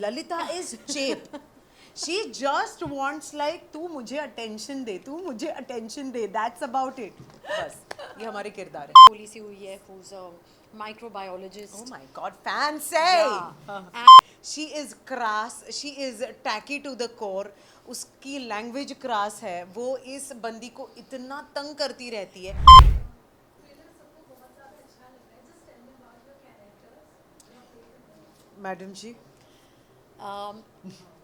Lalita is cheap. She just wants like तू मुझे attention दे, तू मुझे attention they. That's about it. बस ये हमारे किरदार है. कोहली से हुई है, who's a microbiologist. Oh my God, fancy. Yeah. She is crass. She is tacky to the core. उसकी language crass है. वो इस बंदी को इतना तंग करती रहती है. मैडम जी.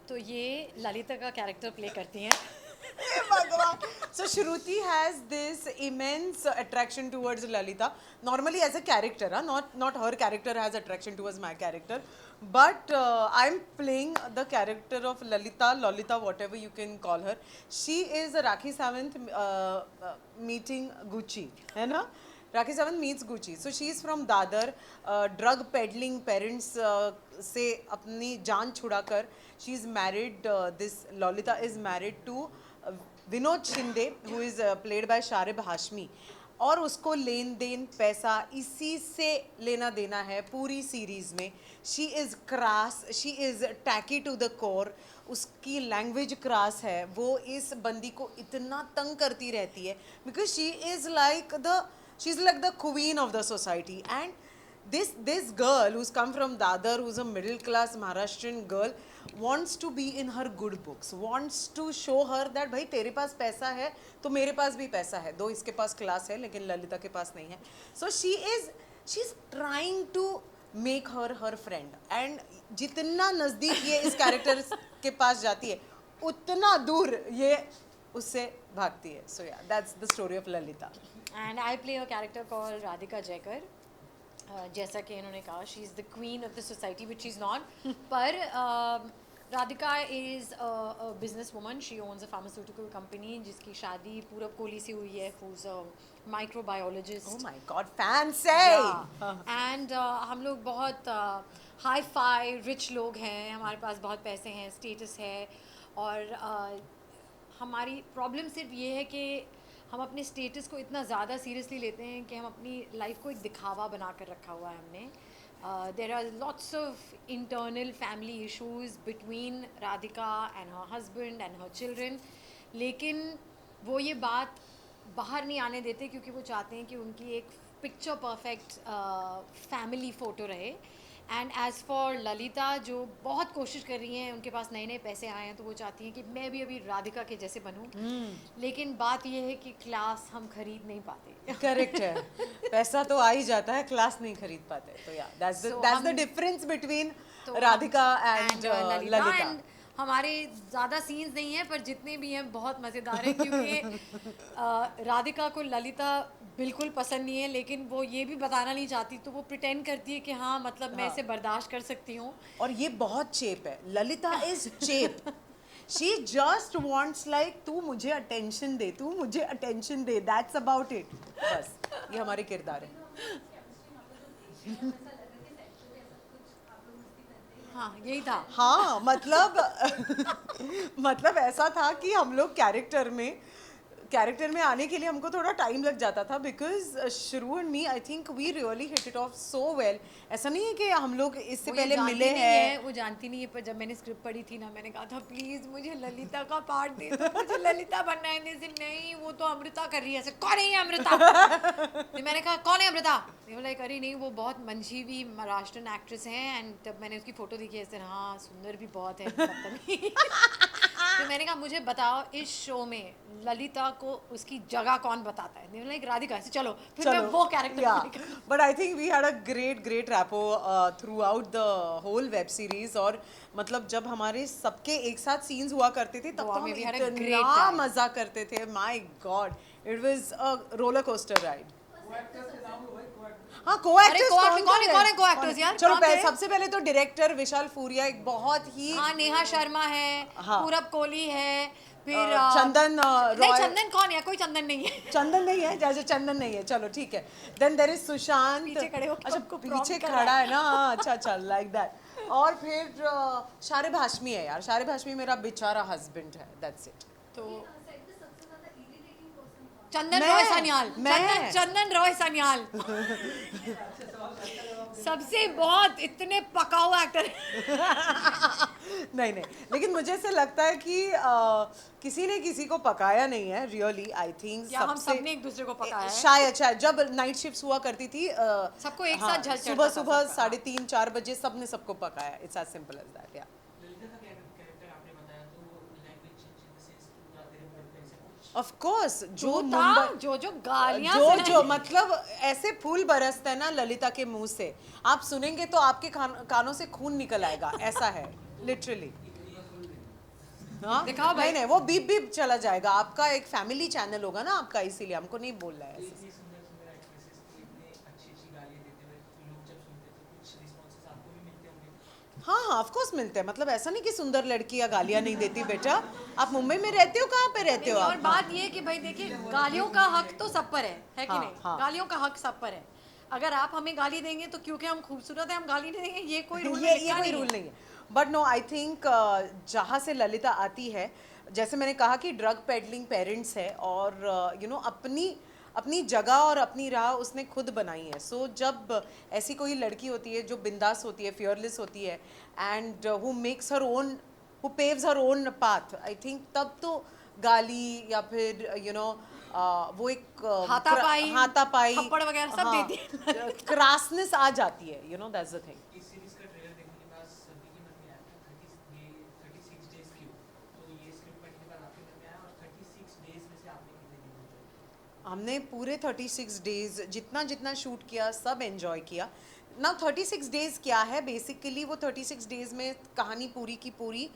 तो ये ललिता का कैरेक्टर प्ले करती हैं. भगवान. So Shruti has this immense attraction towards Lalita. Normally as a character, not her character has attraction towards my character. But I'm playing the character of Lolita, whatever you can call her. She is Rakhi Sawant meeting Gucci, है ना? Rakhi Sawant meets Gucci. So she is from Dadar, drug peddling parents से अपनी जान छुड़ाकर she is married. This Lolita is married to Vinod Shinde who is played by Sharib Hashmi. और उसको लेन then पैसा इसी से लेना देना है पूरी सीरीज में. She is cross, she is tacky to the core. उसकी लैंग्वेज क्रास है. वो इस बंदी को इतना तंग करती रहती है because she is like the queen of the society. And this girl who's come from Dadar, who's a middle class Maharashtrian girl, wants to be in her good books, wants to show her that भाई तेरे पास पैसा है तो मेरे पास भी पैसा है. दो इसके पास क्लास है लेकिन ललिता के पास नहीं है. So she's trying to make her friend. And जितना नज़दीक ये इस कैरेक्टर के पास जाती है उतना दूर ये उससे भागती है. So yeah, that's the story of Lalita. And I play a character called Radhika Jaikar. जैसा कि इन्होंने कहा, she is the queen of the society which is not. पर Radhika is a business woman. She owns a pharmaceutical company जिसकी शादी पूरब कोहली से हुई है, who's a microbiologist. Oh my God, fancy. And हम लोग बहुत हाई फाई रिच लोग हैं. हमारे पास बहुत पैसे हैं, स्टेटस है. और हमारी प्रॉब्लम सिर्फ ये है कि हम अपने स्टेटस को इतना ज़्यादा सीरियसली लेते हैं कि हम अपनी लाइफ को एक दिखावा बना कर रखा हुआ है हमने. There are lots of internal family issues between Radhika and her husband and her children. लेकिन वो ये बात बाहर नहीं आने देते क्योंकि वो चाहते हैं कि उनकी एक पिक्चर परफेक्ट फैमिली फ़ोटो रहे. एंड एज़ फॉर ललिता, जो बहुत कोशिश कर रही हैं, उनके पास नए नए पैसे आए हैं तो वो चाहती हैं कि मैं भी अभी राधिका के जैसे बनूं. लेकिन बात ये है कि क्लास हम खरीद नहीं पाते. करेक्ट है. पैसा तो आ ही जाता है, क्लास नहीं खरीद पाते. तो या that's the difference between Radhika and Lalita. हमारे ज़्यादा सीन्स नहीं हैं पर जितने भी हैं बहुत मज़ेदार हैं क्योंकि राधिका को ललिता बिल्कुल पसंद नहीं है लेकिन वो ये भी बताना नहीं चाहती तो वो प्रिटेंड करती है कि हाँ मतलब मैं इसे बर्दाश्त कर सकती हूँ. और ये बहुत चेप है. Lalita is cheap. She just wants like तू मुझे अटेंशन दे, तू मुझे attention they. That's about it. बस ये हमारे किरदार है. हाँ यही था. हाँ मतलब ऐसा था कि हम लोग कैरेक्टर में आने के लिए हमको थोड़ा टाइम लग जाता था because Shru and me I think we really hit it off so well. ऐसा नहीं है कि हम लोग इससे पहले मिले हैं. वो जानती नहीं है पर जब मैंने स्क्रिप्ट पढ़ी थी ना मैंने कहा था प्लीज़ मुझे ललिता का पार्ट दे दो, मुझे ललिता बनना है. नहीं वो तो अमृता कर रही है. ऐसे कौन है ये अमृता? तो मैंने कहा कौन है अमृता? लाइक अरे नहीं वो बहुत मंझीवी महाराष्ट्रन एक्ट्रेस हैं. एंड तब मैंने उसकी फ़ोटो देखी ऐसे, हाँ सुंदर भी बहुत है. तो मैंने कहा मुझे बताओ इस शो में ललिता को उसकी जगह कौन बताता है? लाइक राधिका से चलो फिर मैं वो character. But I think we had a great rapport throughout the whole web series. और मतलब जब हमारे सबके एक साथ सीन्स हुआ करते थे तब तो हम इतना मजा करते थे. My God, it was a roller coaster ride. हाँ को-एक्टर्स कौन है को-एक्टर्स यार? चलो सबसे पहले तो डायरेक्टर विशाल फूरिया एक बहुत ही. हाँ नेहा शर्मा है. हाँ. पूरब कोहली है. फिर चंदन नहीं चंदन कौन है? कोई चंदन नहीं है. चंदन नहीं है. जैसे चंदन नहीं है. चलो ठीक है. Then there is Sushant. पीछे खड़े हो. अच्छा पीछे खड़ा है ना. अच्छा लाइक दैट. और फिर शारिब हाशमी है यार. शारिब हाशमी मेरा बेचारा हस्बैंड है. That's it. तो चंदन रॉय सान्याल. चंदन रॉय सान्याल सबसे बहुत इतने पकाऊ एक्टर नहीं नहीं, लेकिन मुझे ऐसे लगता है कि किसी ने किसी को पकाया नहीं है रियली, आई थिंक या हम सबने एक दूसरे को पकाया है। शायद शायद जब नाइट शिफ्ट्स हुआ करती थी सबको एक हाँ, साथ झल चढ़ता सुबह था सुबह सबका। 3:30-4 बजे सबने सबको पकाया, it's as simple as that. या ललिता का कैरेक्टर आपने बताया तो language change in the sense कि पूरा तेरे ब्लड में ऐसे कुछ ऑफ कोर्स जो जो मुंबई था जो गालियां जो मतलब ऐसे फूल बरसते हैं ना ललिता के मुंह से, आप सुनेंगे तो आपके कानों से खून निकल आएगा, ऐसा है लिटरली। हाँ दिखाओ भाई। नहीं नहीं, वो बीप बीप चला जाएगा। आपका एक फैमिली चैनल होगा ना आपका, इसीलिए हमको नहीं बोल रहा है ऐसे। इतनी सुंदर सुंदर एक्ट्रेसेस की इतने अच्छी अच्छी गालियाँ देते हुए लोग जब सुनते तो कुछ रिस्पॉन्सेस आपको भी मिलते होंगे। हाँ हाँ, ऑफ कोर्स मिलते हैं। मतलब ऐसा नहीं कि सुंदर लड़कियां गालियां नहीं देती बेटा। आप मुंबई में रहते हो, कहाँ पे रहते हो और आप? बात ये है कि भाई देखिए, गालियों का हक तो सब पर है कि हाँ, नहीं? हाँ। गालियों का हक सब पर है। अगर आप हमें गाली देंगे तो क्योंकि हम खूबसूरत हैं हम गाली नहीं देंगे, ये कोई रूल में ये लिखा कोई नहीं रूल है। नहीं है। बट नो, आई थिंक जहाँ से ललिता आती है, जैसे मैंने कहा कि ड्रग पेडलिंग पेरेंट्स है, और यू नो अपनी अपनी जगह और अपनी राह उसने खुद बनाई है। सो जब ऐसी कोई लड़की होती है जो बिंदास होती है, फियरलेस होती है, and who makes her own, who paves her own path, I think तब तो गाली या फिर यू नो वो एक हाथापाई, हाथापाई, थप्पड़ वगैरह सब देती है। क्रासनेस आ जाती है, you know that's the thing. इस सीरीज का ट्रेलर देखने के बाद सभी के मन में आया था 36 डेज क्यों, तो ये स्क्रिप्ट पढ़ने के बाद आपके मन में आया, और 36 डेज में से आपने कितने दिन एंजॉय? हमने पूरे 36 डेज जितना जितना शूट किया सब एंजॉय किया ना। 36 डेज क्या है बेसिकली, वो 36 डेज में कहानी पूरी की पूरी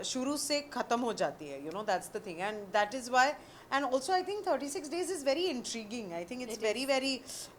शुरू से ख़त्म हो जाती है, you know that's the thing, and that is why. And also I think 36 days is very intriguing, I think it's very very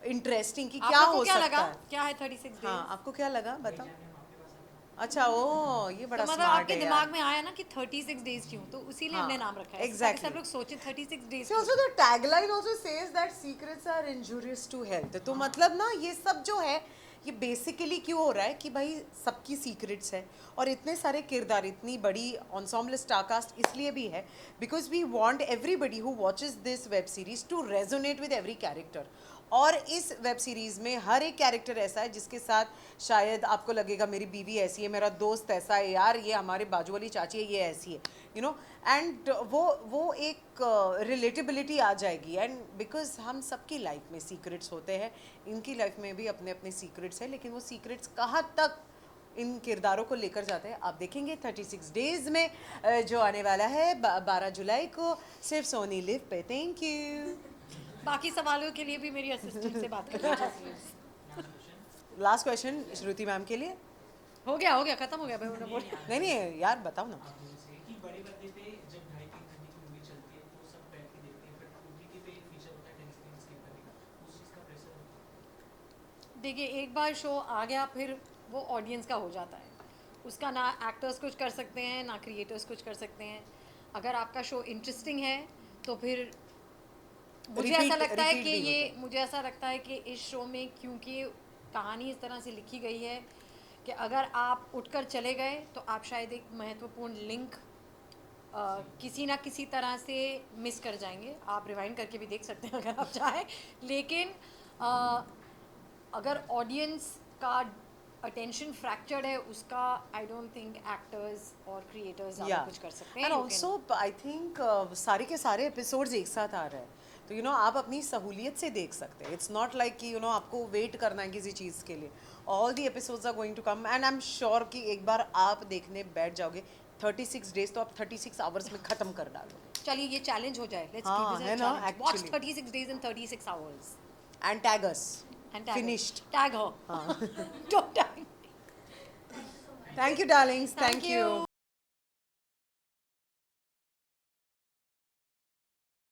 interesting कि आप क्या लोग को हो क्या सकता लगा? है। क्या है 36 डेज? हाँ, आपको क्या लगा बताओ। मैंने आपके पास आके अच्छा, ओ ये बड़ा तो मतलब स्मार्ट आपके है दिमाग यार। में आया ना कि 36 डेज क्यों, तो इसीलिए हाँ, हमने नाम रखा है। exactly. ताकि सब लोग सोचे 36 days See, also the tagline also says that secrets are injurious to health. तो मतलब ना ये सब जो है ये बेसिकली क्यों हो रहा है कि भाई सबकी सीक्रेट्स है, और इतने सारे किरदार, इतनी बड़ी ensemble स्टार कास्ट इसलिए भी है because we want everybody who watches this web series to resonate with every character. और इस वेब सीरीज़ में हर एक कैरेक्टर ऐसा है जिसके साथ शायद आपको लगेगा मेरी बीवी ऐसी है, मेरा दोस्त ऐसा है, यार ये हमारे बाजू वाली चाची है, ये ऐसी है, यू नो। एंड वो एक रिलेटेबिलिटी आ जाएगी, एंड बिकॉज हम सबकी लाइफ में सीक्रेट्स होते हैं, इनकी लाइफ में भी अपने अपने सीक्रेट्स हैं, लेकिन वो सीक्रेट्स कहाँ तक इन किरदारों को लेकर जाते हैं आप देखेंगे 36 डेज में, जो आने वाला है 12 जुलाई को सिर्फ सोनी लिव पे। Thank you. बाकी सवालों के लिए भी मेरी असिस्टेंट से बात कर लीजिए। लास्ट क्वेश्चन श्रुति मैम के लिए। हो गया खत्म हो गया भाई, उन्होंने बोला। नहीं नहीं यार बताओ ना। आप लोगों से कि बड़े पर्दे पे जब 2.5-3 घंटे की मूवी चलती है तो सब बैठ के देखते हैं, बट ओटीटी पे एक फीचर होता है 10 स्क्रीन स्किप करने का, उस चीज़ का प्रेशर होता है। देखिए, एक बार शो आ गया फिर वो ऑडियंस का हो जाता है। उसका ना एक्टर्स कुछ कर सकते हैं ना क्रिएटर्स कुछ कर सकते हैं। अगर आपका शो इंटरेस्टिंग है तो फिर मुझे ऐसा लगता है कि ये मुझे ऐसा लगता है कि इस शो में क्योंकि कहानी इस तरह से लिखी गई है कि अगर आप उठकर चले गए तो आप शायद एक महत्वपूर्ण लिंक किसी ना किसी तरह से मिस कर जाएंगे। आप रिवाइंड करके भी देख सकते हैं अगर आप चाहें, लेकिन अगर ऑडियंस का अटेंशन फ्रैक्चर्ड है उसका आई डोंट थिंक एक्टर्स और क्रिएटर्स ज़्यादा कुछ कर सकते हैं। एंड ऑल्सो आई थिंक सारे के सारे एपिसोड्स एक साथ आ रहे हैं, तो यू नो आप अपनी सहूलियत से देख सकते हैं। इट्स नॉट लाइक कि यू नो आपको वेट करना है किसी चीज़ के लिए। All the episodes are going to come, and I am sure कि एक बार आप देखने बैठ जाओगे 36 डेज तो आप 36 आवर्स में ख़त्म कर डालोगे। चलिए ये चैलेंज हो जाए। लेट्स हाँ, कीप दिस है अ ना, challenge. Watch actually. 36 days in 36 hours and tag us. And tag Finished. Tag हो। Don't tag. Thank you darlings, thank you. You.